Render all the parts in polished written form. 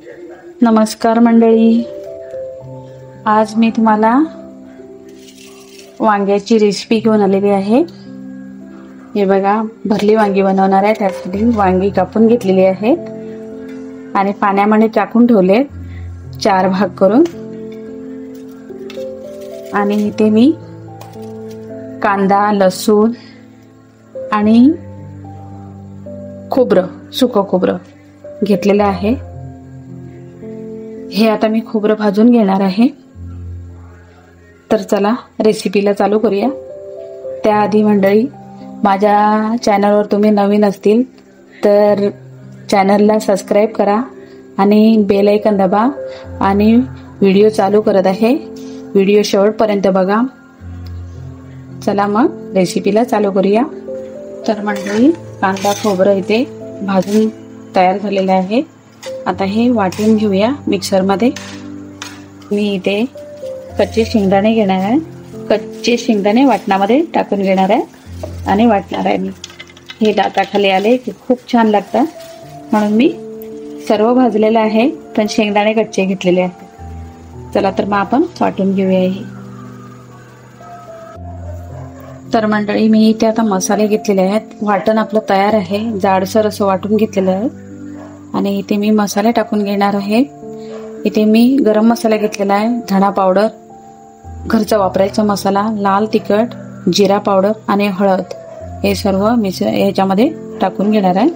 नमस्कार मंडळी, आज मी तुम्हाला वांग्याची रेसिपी घेऊन आलेली आहे। हे बघा, भरली वांगी बनवणार आहे। त्यासाठी वांगी कापून घेतलेली आहेत आणि पाण्यामध्ये टाकून ठेवले 4 भाग करून। आणि इथे मी कांदा, लसूण आणि खोबरं, सुकं खोबरं घेतलेलं आहे। हे आता मी खोबरं भाजून घेणार आहे। तर चला रेसिपीला चालू करूया। त्याआधी मंडळी, माझ्या चॅनलवर तुम्ही नवीन असतील तर चॅनलला सबस्क्राईब करा आणि बेल आयकॉन दाबा आणि व्हिडिओ चालू करत आहे। व्हिडिओ शेवटपर्यंत बघा। चला मग रेसिपीला चालू करूया। तर मंडळी, कांदा खोबरं इथे भाजून तयार झालेलं आहे। आता हे वाटून घेऊया मिक्सर मध्ये। मी इथे कच्चे शेंगदाणे घेणार आहे। कच्चे शेंगदाणे वाटणामध्ये टाकून घेणार आहे आणि वाटणार आहे। मी हे दाताखाली आले की खूप छान लागतात, म्हणून मी सर्व भाजलेलं आहे पण शेंगदाणे कच्चे घेतलेले आहेत। चला तर मग आपण वाटून घेऊया हे। तर मंडळी, मी इथे आता मसाले घेतलेले आहेत। वाटण आपलं तयार आहे, जाडसर असं वाटून घेतलेलं आहे। आणि इथे मी मसाले टाकून घेणार आहे। इथे मी गरम मसाला घेतलेला आहे, धणा पावडर, घरचा वापरायचा मसाला, लाल तिखट, जिरा पावडर आणि हळद, हे सर्व ह्याच्यामध्ये टाकून घेणार आहे।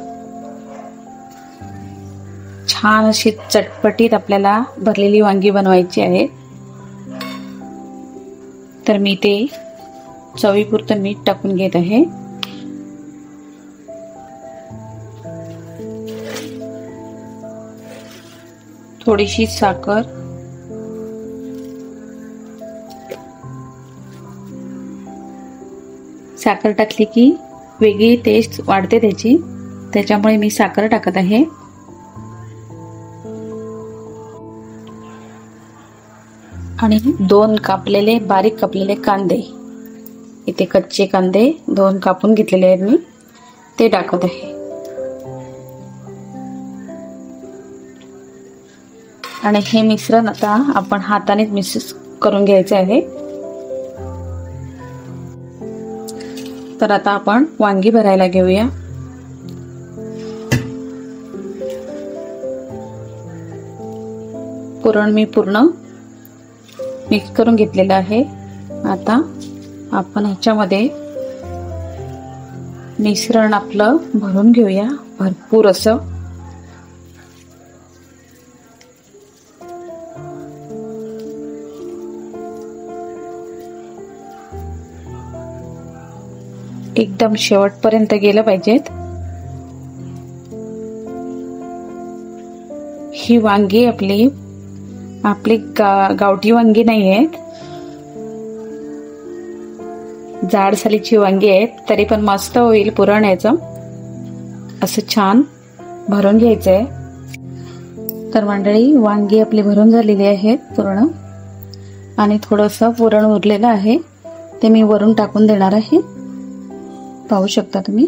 छान अशी चटपटीत आपल्याला भरलेली वांगी बनवायची आहे। तर मी ते चवीपुरतं मीठ टाकून घेत आहे। थोडीशी साखर, साखर टाकली की वेगळी टेस्ट वाढते त्याची, त्याच्यामुळे मी साखर टाकत आहे। आणि 2 कापलेले, बारीक कापलेले कांदे, इथे कच्चे कांदे 2 कापून घेतलेले आहेत मी, ते टाकत आहे। आणि हे मिश्रण आता आपण हाताने मिक्स करून घ्यायचे आहे। तर आता आपण वांगी भरायला घेऊया। पुरण मी पूर्ण मिक्स करून घेतलेलं आहे। आता आपण ह्याच्यामध्ये मिश्रण आपलं भरून घेऊया, भरपूर असं। एकदम शेवटपर्यंत गेलं पाहिजेत। ही वांगी आपली गावठी वांगी नाही आहेत, जाड सालीची वांगी आहेत, तरी पण मस्त होईल पुरण याचं। असं छान भरून घ्यायचंय। तर मंडळी, वांगी आपली भरून झालेली आहेत पूर्ण, आणि थोडंसं पुरण उरलेलं आहे ते मी वरून टाकून देणार आहे। पाहू शकता तुम्ही।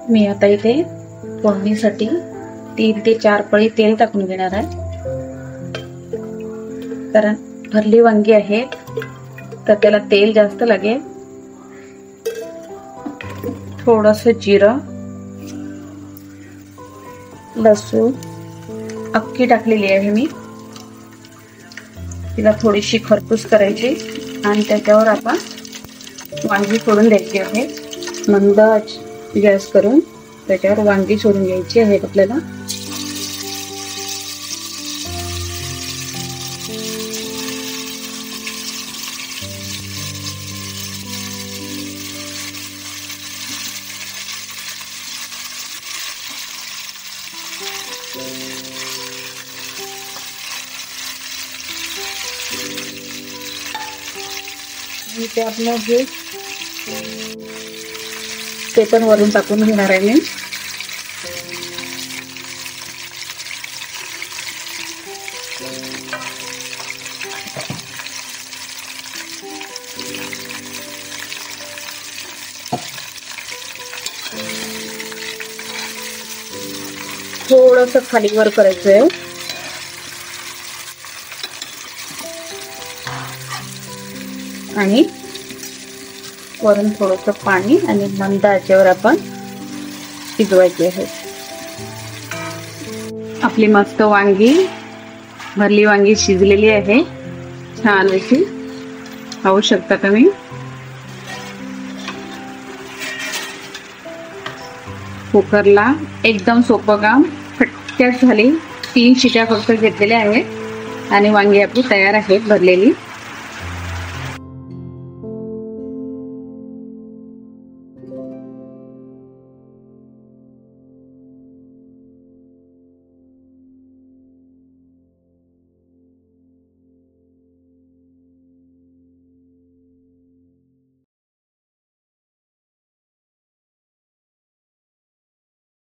मी आता इथे फोडणीसाठी 3 ते 4 पळी तेल टाकून घेणार आहे, कारण भरली वांगी आहेत तर त्याला तेल जास्त लागेल। थोडंसं जिरं, लसूण अख्खी टाकलेली आहे मी, तिला थोडीशी खरपूस करायची आणि त्याच्यावर आपण वांगी सोडून द्यायची आहे। मंद गॅस करून त्याच्यावर वांगी सोडून घ्यायची आहे आपल्याला। ते आपलं हे ते पण वरून टाकून घेणार आहे मी। थोडंसं खाली वर करायचंय आणि वरून थोडंसं पाणी आणि मंद आचेवर आपण शिजवायचे आहे. आपली मस्त वांगी, भरली वांगी शिजलेली आहे छान अशी, पाहू शकता तुम्ही. कुकरला एकदम सोपं काम, फटक्यात झाली. 3 शिट्या फक्त घेतलेल्या आहेत आणि वांगी आपली तयार आहेत भरलेली.